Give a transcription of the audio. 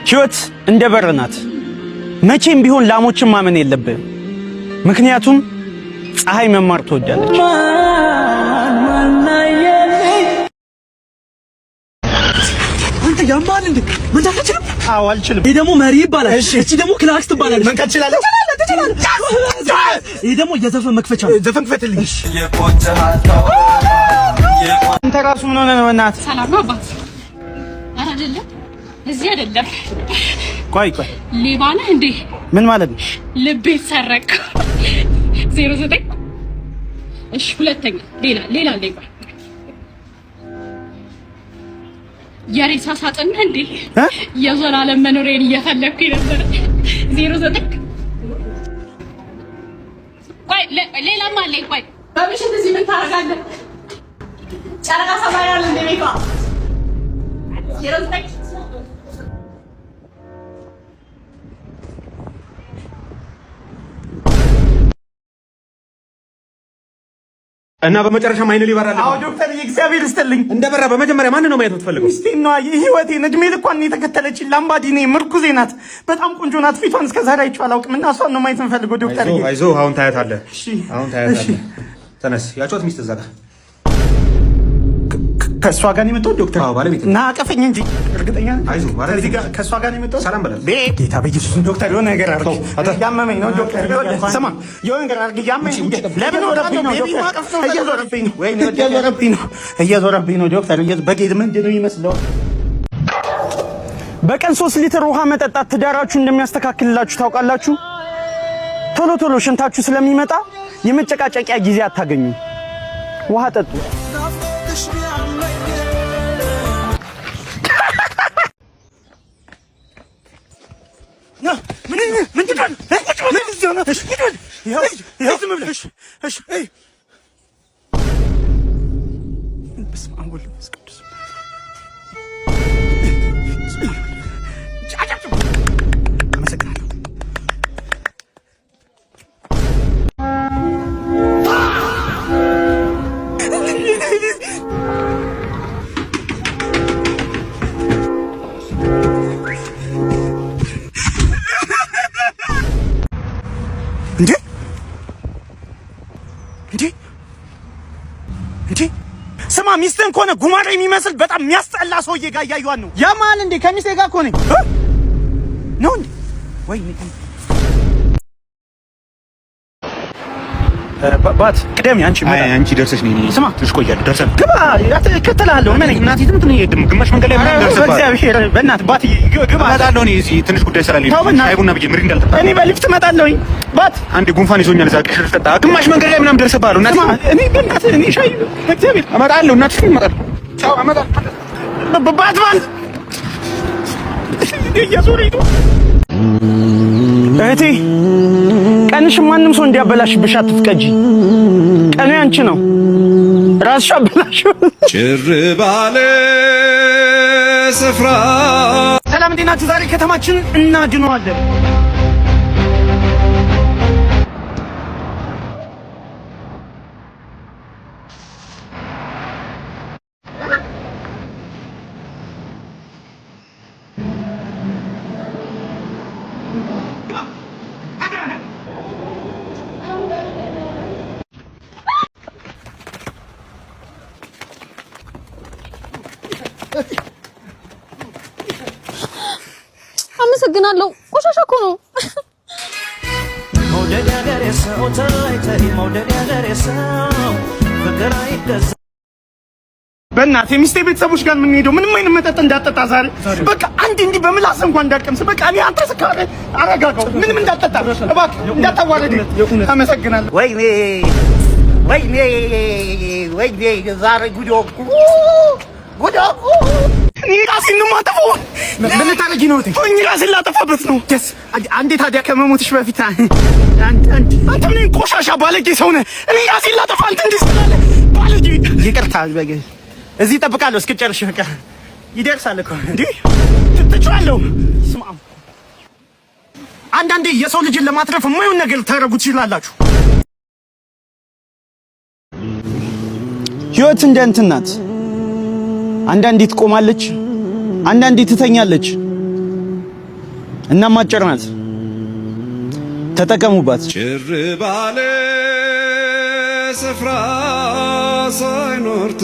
ህይወት እንደ በር ናት። መቼም ቢሆን ላሞችን ማመን የለብህም። ምክንያቱም ፀሐይ መማር ትወዳለች። አንተ ያማል እንዴ? መንዳት አትችልም? አዎ አልችልም። ይሄ ደግሞ መሪ ይባላል። እቺ ደግሞ ክላክስ ትባላለች። መንካት ትችላለህ? ይሄ ደግሞ የዘፈን መክፈቻ ነው። ዘፈን ክፈትልኝ። አንተ ራሱ ምን ሆነህ ነው? እናት ሰላም ነው አባት? ኧረ አይደለም፣ እዚህ አይደለም። ቆይ ሌባ ነህ እንዴ? ምን ማለት ነው? ልቤ ሰረቅ 09 እሺ፣ ሁለተኛ ሌላ ሌባ የሬሳ ሳጥን ነህ እንዴ? የዘላለም መኖሬን እየፈለኩኝ ነበር። 09 ቆይ ሌላም አለኝ። ቆይ በምሽት እዚህ ምን ታደርጋለህ? ጨረቃ ሰማይ አለ እንደ ቤቷ 09 እና በመጨረሻ ማይነ ሊበራል። አዎ ዶክተር እግዚአብሔር ይስጥልኝ። እንደበራ በመጀመሪያ ማን ነው ማየት የምትፈልገው? እስቲ ነው የህይወቴን እድሜ ልኳን የተከተለች ላምባዲኔ ምርኩዜ ናት። በጣም ቆንጆ ናት። ፊቷን እስከዛሬ አይቼው አላውቅም እና እሷን ነው ማየት የምፈልገው ዶክተር። አይዞህ አሁን ታያታለህ። አሁን ታያታለህ። ተነስ። ያጫወት ሚስት እዛ ጋር ከእሷ ጋር ነው የመጣው ዶክተር? አዎ ባለቤት ና አቀፈኝ እንጂ እርግጠኛ ነኝ። አይዞህ ባለቤት ጋር ከእሷ ጋር ነው የመጣው። ሰላም በላት። ጌታ በኢየሱስ ዶክተር የሆነ ነገር አድርግ። ያመመኝ ነው ዶክተር። ስማ የሆነ ነገር አድርግ። ያመመኝ ለምን ወደብኝ ነው ዶክተር? እየዞረብኝ ነው ዶክተር። በጌት ምንድን ነው ይመስለው? በቀን 3 ሊትር ውሃ መጠጣት ትዳራችሁ እንደሚያስተካክልላችሁ ታውቃላችሁ? ቶሎ ሽንታችሁ ስለሚመጣ የመጨቃጨቂያ ጊዜ አታገኙ። ውሃ ጠጡ። እንዴ ስማ፣ ሚስትህን ከሆነ ጉማሬ የሚመስል በጣም የሚያስጠላ ሰውዬ ጋር እያዩዋን ነው። ያማል እንዴ? ከሚስቴ ጋር እኮ ነኝ ነው እንዴ? ወይ ባት ቅደም አንቺ ደርሰሽ ነኝ። ስማ ትንሽ ቆያለሁ። ደርሰን ግባ። እከተልሃለሁ። ምን እናቴ ግማሽ መንገድ ላይ ምናምን ደርሰህ በእግዚአብሔር በእናትህ ባት ግባ። እመጣለሁ እኔ እዚህ ትንሽ ጉዳይ ስላለኝ ሻይ ቡና ብዬ ምሪ እንዳልጠጣ እኔ በሊፍት እመጣለሁኝ። ባት አንዴ ጉንፋን ይዞኛል። እዛ ቅሽር ጠጣ። ግማሽ መንገድ ላይ ምናምን ደርሰህ ባለው እናቴ እኔ በእናትህ እኔ ሻይ በእግዚአብሔር እመጣለሁ። እናትሽ እመጣለሁ። ቻው እመጣለሁ። ባት እየዞረኝ ነው እህቴ። ቀንሽ ማንም ሰው እንዲያበላሽብሽ አትፍቀጂ። ቀኑ ያንቺ ነው። ራስሽ አበላሽው። ጭር ባለ ስፍራ ሰላም እንዴት ናችሁ? ዛሬ ከተማችን እናድነዋለን። አመሰግናለሁ። ቆሻሻ እኮ ነው። በእናትህ ሚስቴ ቤተሰቦች ጋር የምንሄደው ምንም አይነት መጠጥ እንዳጠጣ ዛሬ በቃ አንድ እንዲህ በምላስ እንኳን እንዳትቀምስ። በቃ እኔ አንተ ስካረ አረጋጋው። ምንም እንዳጠጣ እባክህ እንዳታዋረድ። አመሰግናለሁ። ወይኔ ዛሬ ጉድ እኮ እኔ ራሴን ነው የማጠፋው። ምን ታረጊ ነው? እኔ ራሴን ላጠፋበት ነው። አንዴ ታዲያ ከመሞትሽ በፊት አንተ ምን ቆሻሻ ባለጌ ሰው ነህ። እኔ ራሴን ላጠፋ አንተ እንዴት ትላለህ? ባለጌ። ይቅርታ እዚህ እጠብቃለሁ እስክጨርሽ። በቃ ይደርሳል እኮ እንዴ ትችላለሁ። ስማ አንዳንዴ የሰው ልጅን ለማትረፍ የማይሆን ነገር ታረጉ ትችላላችሁ። ህይወት እንደ እንትን ናት። አንዳንዴ ትቆማለች፣ አንዳንዴ ትተኛለች። እናም አጭር ናት፣ ተጠቀሙባት። ጭር ባለ ስፍራ ሳይኖርት